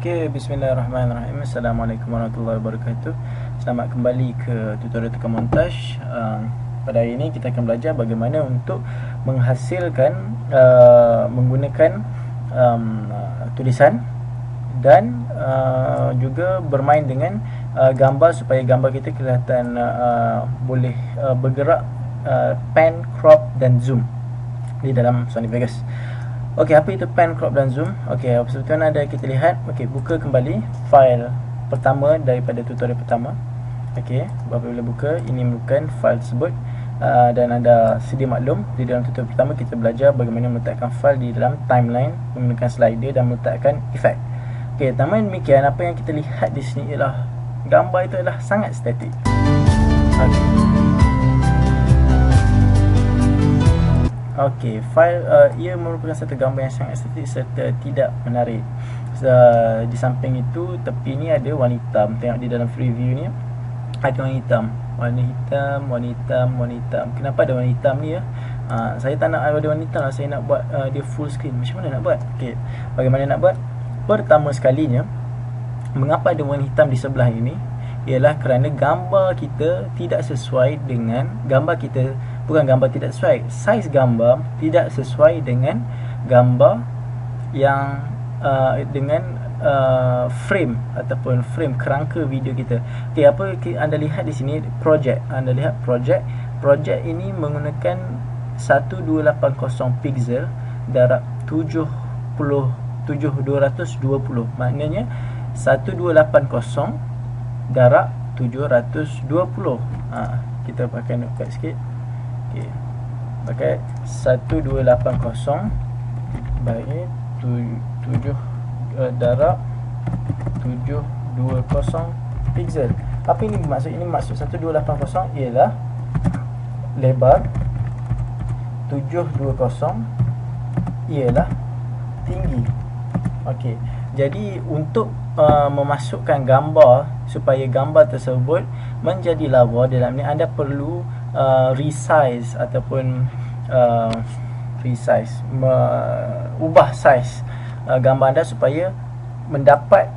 Okey, bismillahirrahmanirrahim. Assalamualaikum warahmatullahi wabarakatuh. Selamat kembali ke tutorial tekan montaj. Pada hari ini kita akan belajar bagaimana untuk menghasilkan menggunakan tulisan dan juga bermain dengan gambar supaya gambar kita kelihatan boleh bergerak, pan, crop dan zoom di dalam Sony Vegas. Okey, apa itu pan, crop dan zoom? Okey, seperti mana ada kita lihat. Okey, buka kembali file pertama daripada tutorial pertama. Okey, apabila buka, ini merupakan file tersebut dan anda sedia maklum di dalam tutorial pertama kita belajar bagaimana meletakkan file di dalam timeline menggunakan slider dan meletakkan efek. Okey, namun demikian apa yang kita lihat di sini ialah gambar itu adalah sangat statik. Okey, file ia merupakan satu gambar yang sangat estetik serta tidak menarik. Di samping itu, tepi ni ada warna hitam. Tengok di dalam preview ni ada warna hitam. Warna hitam, warna hitam, warna hitam. Kenapa ada warna hitam ni ya? Saya tak nak ada warna hitam lah. Saya nak buat dia full screen. Macam mana nak buat? Okey, bagaimana nak buat? Pertama sekalinya, mengapa ada warna hitam di sebelah ini? Ialah kerana gambar kita tidak sesuai dengan gambar kita, bukan gambar tidak sesuai, saiz gambar tidak sesuai dengan gambar yang dengan frame ataupun frame kerangka video kita. Okey, apa anda lihat di sini project. Anda lihat project. Project ini menggunakan 1280 pixel darab 220. Maknanya 1280 darab 720. Kita pakai notepad sikit. Okey. Pakai 1280 bagi 7 darab 720 pixel. Apa ini bermaksud? Ini maksud 1280 ialah lebar, 720 ialah tinggi. Okey. Jadi untuk memasukkan gambar supaya gambar tersebut menjadi lawa, dalam ni anda perlu resize ataupun ubah saiz gambar anda supaya mendapat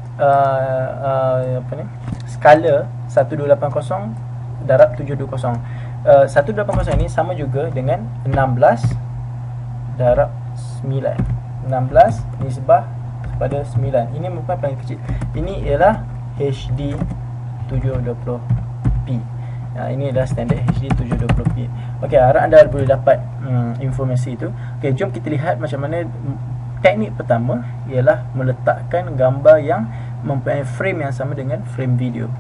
skala 1280 darab 720. 180 ini sama juga dengan 16 darab 9. 16 nisbah pada 9. Ini merupakan paling kecil. Ini ialah HD 720p. Ini adalah standard HD 720p. Okey, harap anda boleh dapat informasi itu. Okey, jom kita lihat macam mana teknik pertama ialah meletakkan gambar yang mempunyai frame yang sama dengan frame video.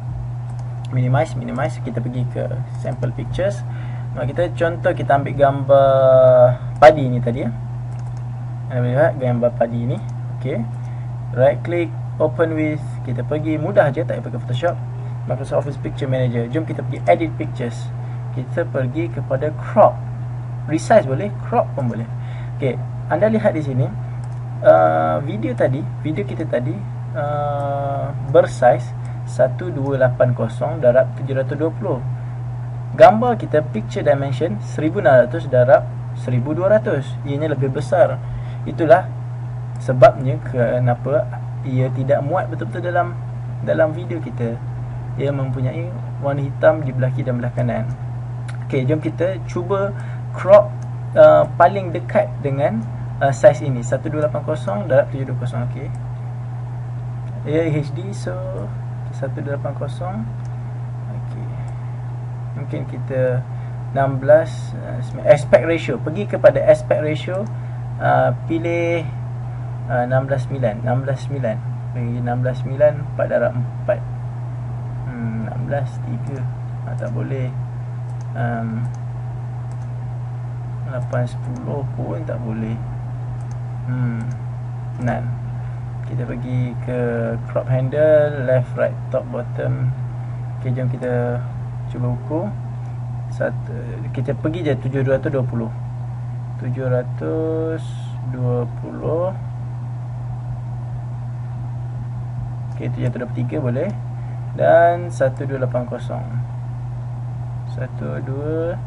Minimize. Kita pergi ke sample pictures. Kita contoh, kita ambil gambar padi ni tadi ya. Anda boleh lihat gambar padi ni. Okey. Right click, open with. Kita pergi, mudah je, tak payah pakai Photoshop. Microsoft Office Picture Manager. Jom kita pergi edit pictures. Kita pergi kepada crop. Resize boleh, crop pun boleh. Okey, anda lihat di sini video kita tadi bersaiz 1280 darab 720. Gambar kita picture dimension 1600 darab 1200. Ianya lebih besar. Itulah sebabnya kenapa ia tidak muat betul-betul dalam video kita. Ia mempunyai warna hitam di belah kiri dan belah kanan. Okey, jom kita cuba crop paling dekat dengan saiz ini 1280 darab 720. Okey, ia HD, so 1280. Okey, mungkin kita 16 aspect ratio. Pergi kepada aspect ratio, pilih 16:9. Bagi 16:9 4 darab 4. 16:3. Tak boleh. 8:10 pun tak boleh. None. Kita pergi ke crop handle, left, right, top, bottom. Okey, jom kita cuba ukur. Kita pergi je 720. 720. Okey, 723 boleh. Dan 1280. 1280.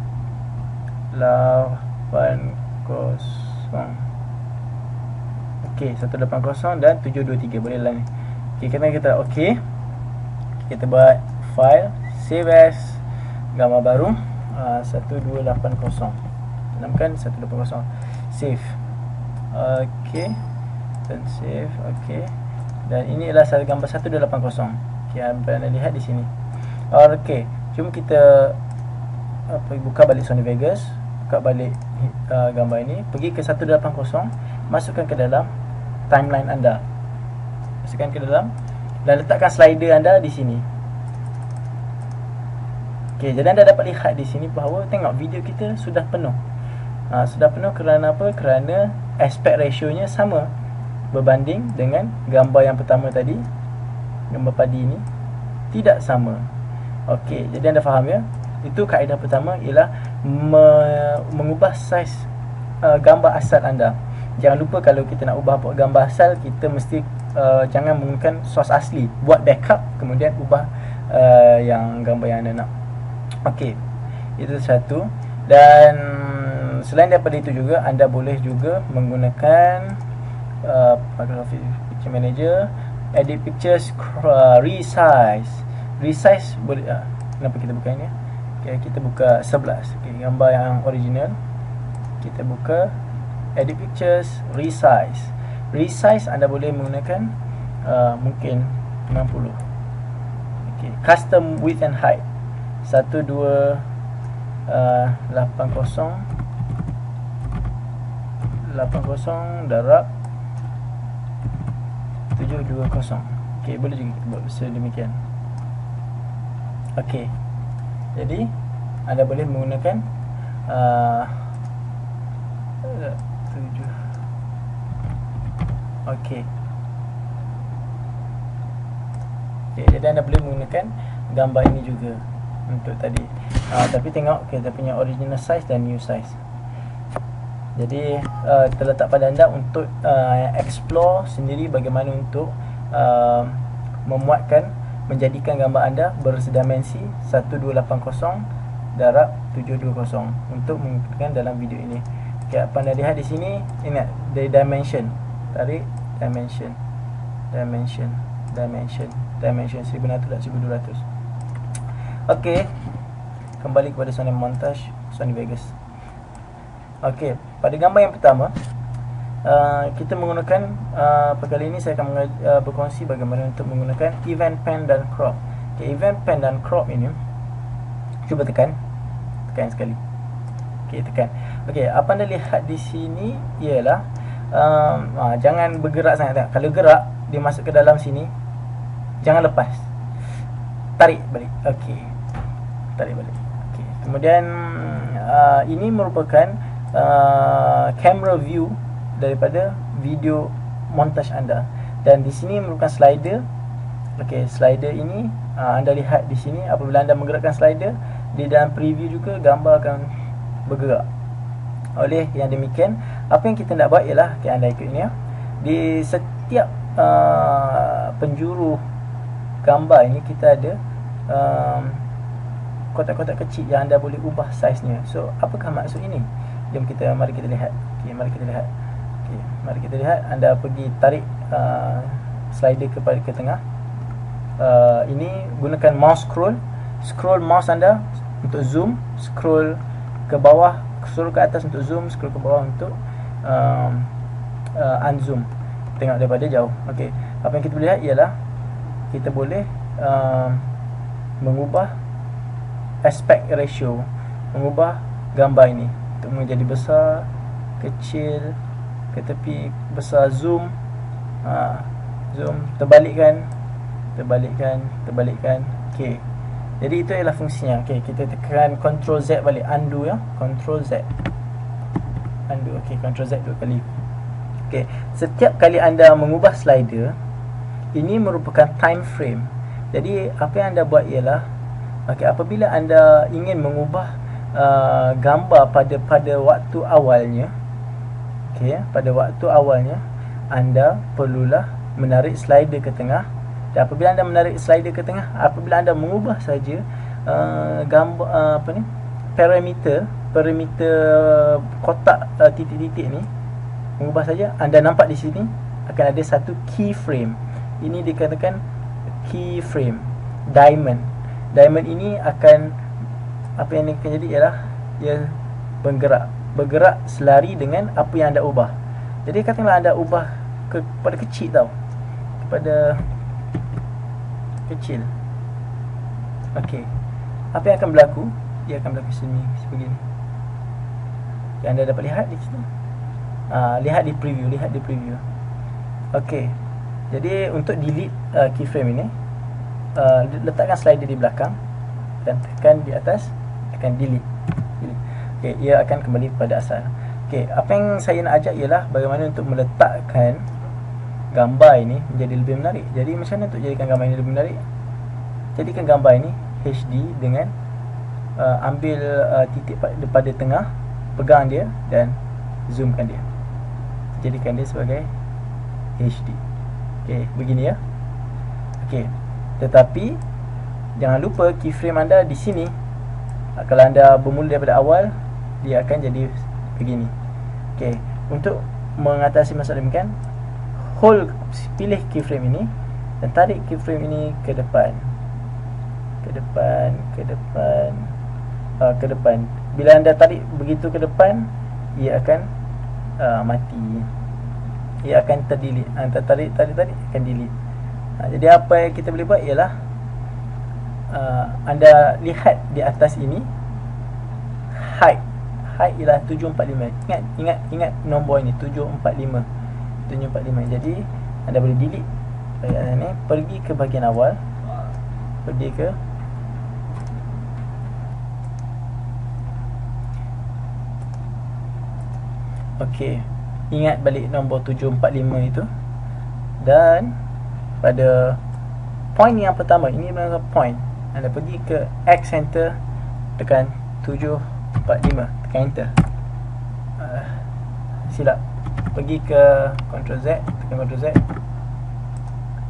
Okey, 180 dan 723 boleh lah ni. Okey, kita okey. Kita buat file, save as, gambar baru 1280. Tanamkan 180. Save. Okey. Dan save. Okey. Dan ini adalah gambar 1280. Okey, anda lihat di sini. Okey, jom kita buka balik Sony Vegas, buka balik gambar ini, pergi ke 180, masukkan ke dalam timeline anda. Masukkan ke dalam dan letakkan slider anda di sini. Okey, jadi anda dapat lihat di sini bahawa tengok video kita sudah penuh. Sudah penuh kerana apa? Kerana aspect ratio-nya sama berbanding dengan gambar yang pertama tadi. Gambar padi ini tidak sama. Okey, jadi anda faham ya? Itu kaedah pertama ialah mengubah saiz gambar asal anda. Jangan lupa kalau kita nak ubah gambar asal, kita mesti jangan menggunakan source asli. Buat backup, kemudian ubah yang gambar yang anda nak. Okey, itu satu. Dan selain daripada itu juga, anda boleh juga menggunakan Picture Manager, Edit Pictures, Resize boleh. Kenapa kita buka ini? Okay, kita buka 11. Okay, gambar yang original. Kita buka Edit Pictures, Resize anda boleh menggunakan mungkin 60. Okay, Custom Width and Height 1280 darab 720. Okey, boleh juga kita buat sedemikian. Okey, jadi anda boleh menggunakan 7. Okey. Okey, jadi anda boleh menggunakan gambar ini juga untuk tadi. Tapi tengok kita punya original size dan new size. Jadi terletak pada anda untuk explore sendiri bagaimana untuk menjadikan gambar anda berdimensi 1280 darab 720 untuk menggunakan dalam video ini. Okay, apa anda lihat di sini, ingat dari dimension, tarik dimension 1600 dan 1200. Okey, kembali kepada Sony Montage, Sony Vegas. Okey, pada gambar yang pertama kita menggunakan kali ini saya akan berkongsi bagaimana untuk menggunakan event pen dan crop. Okay, event pen dan crop ini, cuba tekan sekali. Okey, tekan. Okey, apa anda lihat di sini ialah jangan bergerak sangat. Kalau gerak dia masuk ke dalam sini, jangan lepas. Tarik balik. Okey. Tarik balik. Okey. Kemudian ini merupakan camera view daripada video montage anda, dan di sini merupakan slider. Okey, slider ini anda lihat di sini, apabila anda menggerakkan slider di dalam preview juga gambar akan bergerak. Oleh yang demikian, apa yang kita nak buat ialah, okay, anda ikut ini ya. Di setiap penjuru gambar ini kita ada kotak-kotak kecil yang anda boleh ubah saiznya. So, apakah maksud ini? Mari kita lihat. Okey, mari kita lihat. Okey, mari kita lihat. Anda pergi tarik slider ke tengah. Ini gunakan mouse scroll mouse anda untuk zoom, scroll ke bawah, scroll ke atas untuk zoom, scroll ke bawah untuk unzoom. Tengok daripada jauh. Okey, apa yang kita boleh lihat ialah kita boleh mengubah aspect ratio, mengubah gambar ini untuk menjadi besar, kecil, ke tepi, besar, zoom, zoom, terbalikkan. Okey, jadi itu ialah fungsinya. Okey, kita tekan Ctrl Z balik, undo ya, Ctrl Z, undo. Okey, Ctrl Z 2 kali. Okey, setiap kali anda mengubah slider, ini merupakan time frame. Jadi apa yang anda buat ialah, okey, apabila anda ingin mengubah gambar pada waktu awalnya, okey, pada waktu awalnya anda perlulah menarik slider ke tengah. Dan apabila anda menarik slider ke tengah, apabila anda mengubah saja gambar parameter kotak titik-titik ni, mengubah saja, anda nampak di sini akan ada satu keyframe. ini dikatakan keyframe diamond. Diamond ini akan, apa yang akan jadi ialah dia bergerak selari dengan apa yang anda ubah. Jadi katakanlah anda ubah kepada kecil tau, kepada kecil. Okey, apa yang akan berlaku? Dia akan berlaku sini sebegini. Yang anda dapat lihat di situ. Lihat di preview. Okey. Jadi untuk delete keyframe ini, letakkan slider di belakang dan tekan di atas, tekan delete. Okey, ia akan kembali pada asal. Okey, apa yang saya nak ajak ialah bagaimana untuk meletakkan gambar ini menjadi lebih menarik. Jadi macam mana untuk jadikan gambar ini lebih menarik? Jadikan gambar ini HD dengan ambil titik pada tengah, pegang dia dan zoomkan dia. Jadikan dia sebagai HD. Okey, begini ya. Okey. Tetapi jangan lupa keyframe anda di sini. Kalau anda bermula daripada awal, dia akan jadi begini. Okey, untuk mengatasi masalah demikian, pilih keyframe ini dan tarik keyframe ini ke depan. Ke depan. Bila anda tarik begitu ke depan, ia akan mati. Ia akan terdelete. Anda tarik akan delete. Jadi apa yang kita boleh buat ialah anda lihat di atas ini height ialah 745. Ingat nombor ini 745. Jadi anda boleh delete bahagian ini, pergi ke bahagian awal, pergi ke okey, ingat balik nombor 745 itu, dan pada point yang pertama, ini adalah point, anda pergi ke X center, tekan 745, tekan enter. Silap, pergi ke Ctrl Z, tekan Ctrl Z,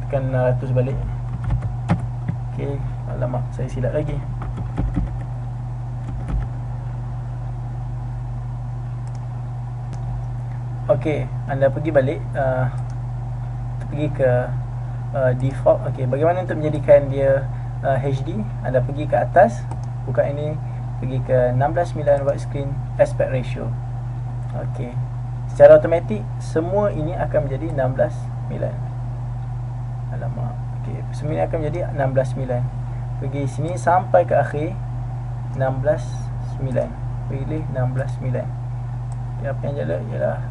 tekan 100 balik. Okey, alamak, saya silap lagi. Okey, anda pergi balik, pergi ke default. Okey, bagaimana untuk menjadikan dia HD? Anda pergi ke atas, buka ini, pergi ke 16:9 widescreen aspect ratio. Okey, secara automatik semua ini akan menjadi 16:9. Alamak. Okey, semua ini akan menjadi 16:9. Pergi sini sampai ke akhir 16:9. Pilih 16:9. Apa yang jalan ialah